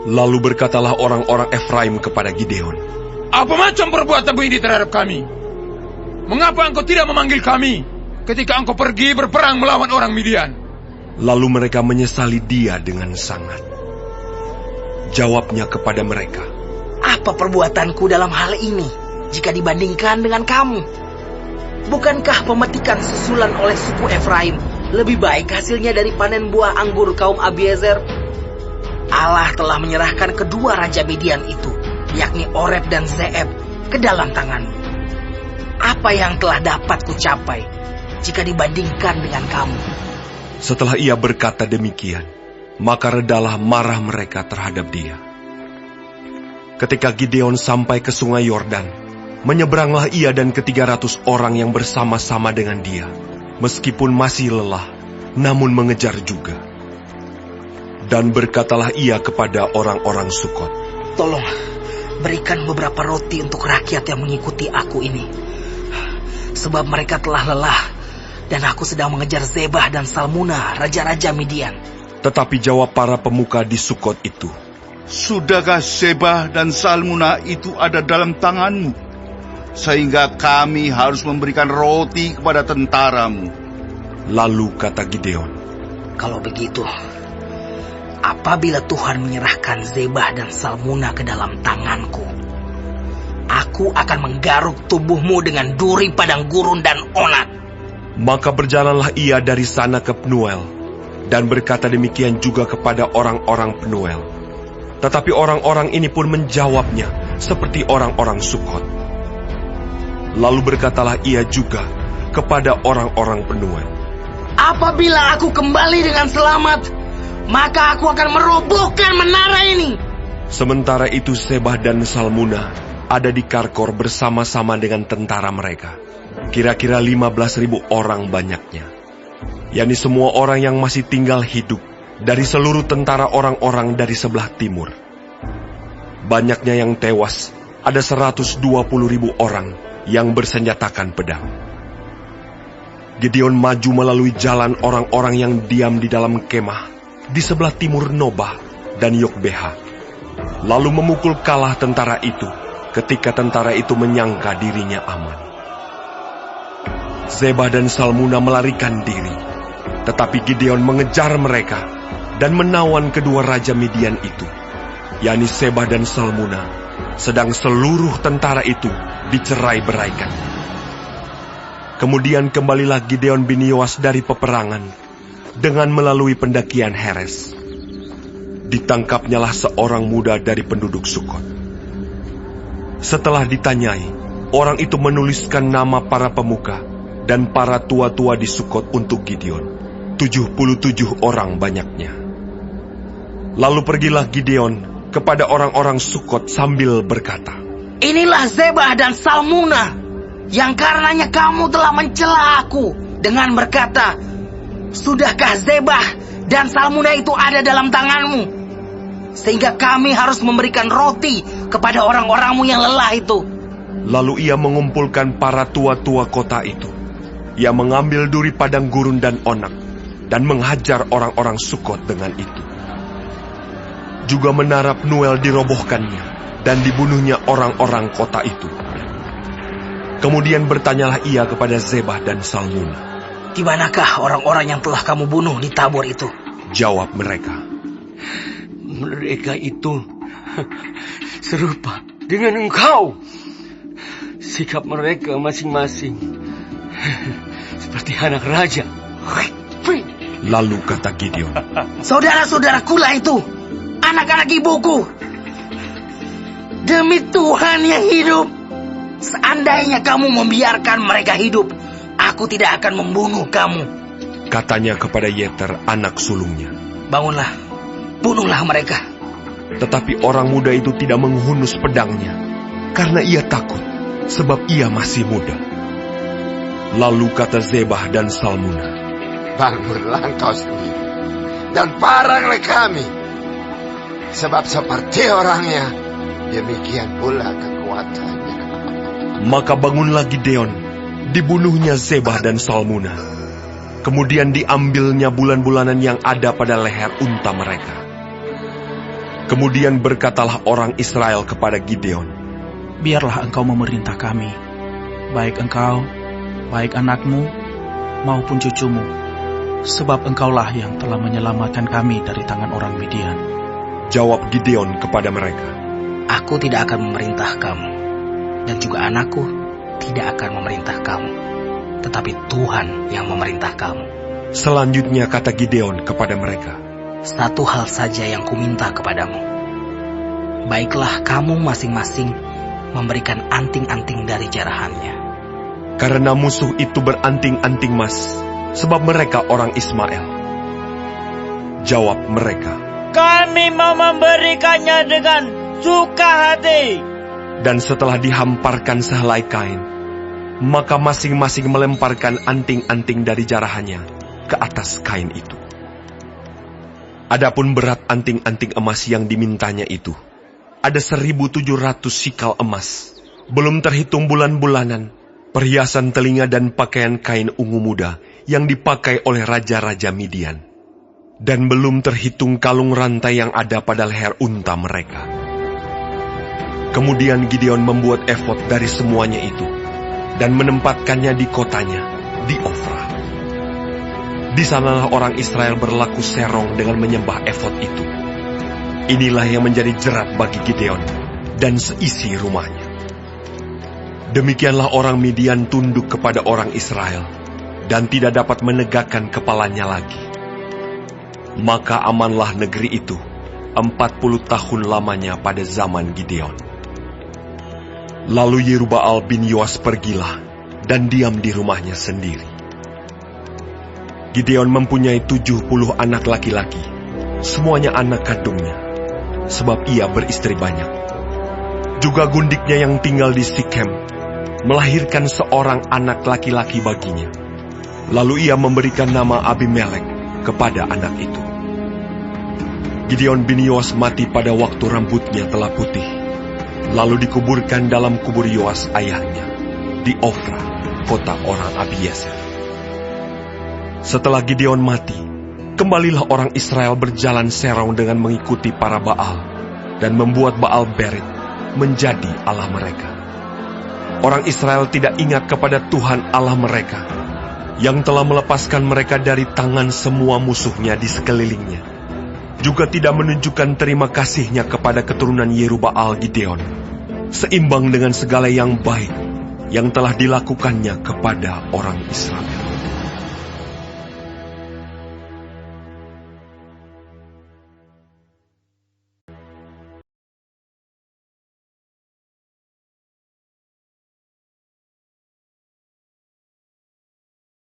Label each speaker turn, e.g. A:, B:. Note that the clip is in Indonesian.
A: Lalu berkatalah orang-orang Efraim kepada Gideon,
B: "Apa macam perbuatanmu ini terhadap kami? Mengapa engkau tidak memanggil kami ketika engkau pergi berperang melawan orang Midian?"
A: Lalu mereka menyesali dia dengan sangat. Jawabnya kepada mereka,
C: "Apa perbuatanku dalam hal ini jika dibandingkan dengan kamu? Bukankah pemetikan susulan oleh suku Efraim lebih baik hasilnya dari panen buah anggur kaum Abiezer? Allah telah menyerahkan kedua raja Midian itu, yakni Oreb dan Zeeb, ke dalam tanganmu. Apa yang telah dapat kucapai jika dibandingkan dengan kamu?"
A: Setelah ia berkata demikian, maka redalah marah mereka terhadap dia. Ketika Gideon sampai ke sungai Yordan, menyeberanglah ia dan ke-300 orang yang bersama-sama dengan dia. Meskipun masih lelah, namun mengejar juga. Dan berkatalah ia kepada orang-orang Sukot,
C: "Tolong, berikan beberapa roti untuk rakyat yang mengikuti aku ini. Sebab mereka telah lelah, dan aku sedang mengejar Zebah dan Salmuna, raja-raja Midian."
A: Tetapi jawab para pemuka di Sukot itu,
D: "Sudahkah Zebah dan Salmuna itu ada dalam tanganmu, sehingga kami harus memberikan roti kepada tentaramu?"
A: Lalu kata Gideon,
C: "Kalau begitu, apabila Tuhan menyerahkan Zebah dan Salmuna ke dalam tanganku, aku akan menggaruk tubuhmu dengan duri padang gurun dan onak."
A: Maka berjalanlah ia dari sana ke Penuel, dan berkata demikian juga kepada orang-orang Penuel. Tetapi orang-orang ini pun menjawabnya seperti orang-orang Sukot. Lalu berkatalah ia juga kepada orang-orang Penuel,
C: "Apabila aku kembali dengan selamat, maka aku akan merobohkan menara ini."
A: Sementara itu Zebah dan Salmuna ada di Karkor bersama-sama dengan tentara mereka. Kira-kira 15.000 orang banyaknya, yakni semua orang yang masih tinggal hidup dari seluruh tentara orang-orang dari sebelah timur. Banyaknya yang tewas, ada 120.000 orang yang bersenjatakan pedang. Gideon maju melalui jalan orang-orang yang diam di dalam kemah di sebelah timur Nobah dan Yokbeha, lalu memukul kalah tentara itu ketika tentara itu menyangka dirinya aman. Zebah dan Salmuna melarikan diri, tetapi Gideon mengejar mereka dan menawan kedua raja Midian itu, yakni Zebah dan Salmuna, sedang seluruh tentara itu dicerai-beraikan. Kemudian kembalilah Gideon bin Yoas dari peperangan dengan melalui pendakian Heres. Ditangkapnyalah seorang muda dari penduduk Sukot. Setelah ditanyai, orang itu menuliskan nama para pemuka dan para tua-tua di Sukot untuk Gideon, 77 orang banyaknya. Lalu pergilah Gideon kepada orang-orang Sukot sambil berkata,
C: "Inilah Zebah dan Salmuna, yang karenanya kamu telah mencela aku dengan berkata, 'Sudahkah Zebah dan Salmuna itu ada dalam tanganmu, sehingga kami harus memberikan roti kepada orang-orangmu yang lelah itu?'
A: Lalu ia mengumpulkan para tua-tua kota itu. Ia mengambil duri padang gurun dan onak, dan menghajar orang-orang Sukot dengan itu. Juga menara Penuel dirobohkannya, dan dibunuhnya orang-orang kota itu. Kemudian bertanyalah ia kepada Zebah dan Salmuna,
C: "Di manakah orang-orang yang telah kamu bunuh di Tabor itu?"
A: Jawab mereka,
E: "Mereka itu serupa dengan engkau. Sikap mereka masing-masing seperti anak raja."
A: Lalu kata Gideon,
C: "Saudara-saudarakulah itu, anak-anak ibuku. Demi Tuhan yang hidup, seandainya kamu membiarkan mereka hidup, aku tidak akan membunuh kamu."
A: Katanya kepada Yeter, anak sulungnya,
C: "Bangunlah, bunuhlah mereka."
A: Tetapi orang muda itu tidak menghunus pedangnya, karena ia takut, sebab ia masih muda. Lalu kata Zebah dan Salmuna,
F: "Bangunlah engkau sendiri, dan paranglah kami. Sebab seperti orangnya, demikian pula kekuatannya."
A: Maka bangunlah Gideon, dibunuhnya Zebah dan Salmuna. Kemudian diambilnya bulan-bulanan yang ada pada leher unta mereka. Kemudian berkatalah orang Israel kepada Gideon,
G: biarlah engkau memerintah kami, baik engkau, baik anakmu, maupun cucumu, sebab engkaulah yang telah menyelamatkan kami dari tangan orang Midian.
A: Jawab Gideon kepada mereka,
C: Aku tidak akan memerintah kamu, dan juga anakku tidak akan memerintah kamu, tetapi Tuhan yang memerintah kamu.
A: Selanjutnya kata Gideon kepada mereka,
C: Satu hal saja yang kuminta kepadamu. Baiklah kamu masing-masing memberikan anting-anting dari jarahannya.
A: karena musuh itu beranting-anting emas, sebab mereka orang Ismail. Jawab mereka,
H: Kami mau memberikannya dengan suka hati.
A: dan setelah dihamparkan sehelai kain, maka masing-masing melemparkan anting-anting dari jarahannya ke atas kain itu. Adapun berat anting-anting emas yang dimintanya itu, ada 1.700 sikal emas, belum terhitung bulan-bulanan, perhiasan telinga dan pakaian kain ungu muda yang dipakai oleh raja-raja Midian, dan belum terhitung kalung rantai yang ada pada leher unta mereka. Kemudian Gideon membuat efod dari semuanya itu, dan menempatkannya di kotanya, di Ofra. Di sanalah orang Israel berlaku serong dengan menyembah efod itu. Inilah yang menjadi jerat bagi Gideon dan seisi rumahnya. Demikianlah orang Midian tunduk kepada orang Israel, dan tidak dapat menegakkan kepalanya lagi. Maka amanlah negeri itu 40 tahun lamanya pada zaman Gideon. Lalu Yerubbaal bin Yoas pergilah dan diam di rumahnya sendiri. Gideon mempunyai 70 anak laki-laki, semuanya anak kandungnya, sebab ia beristri banyak. Juga gundiknya yang tinggal di Sikhem melahirkan seorang anak laki-laki baginya. Lalu ia memberikan nama Abimelek kepada anak itu. Gideon bin Yoas mati pada waktu rambutnya telah putih, lalu dikuburkan dalam kubur Yoas ayahnya di Ofra, kota orang Abiezer. Setelah Gideon mati, kembalilah orang Israel berjalan serong dengan mengikuti para Baal dan membuat Baal Berit menjadi Allah mereka. Orang Israel tidak ingat kepada Tuhan Allah mereka yang telah melepaskan mereka dari tangan semua musuhnya di sekelilingnya. Juga tidak menunjukkan terima kasihnya kepada keturunan Yerubbaal Gideon, seimbang dengan segala yang baik yang telah dilakukannya kepada orang Israel.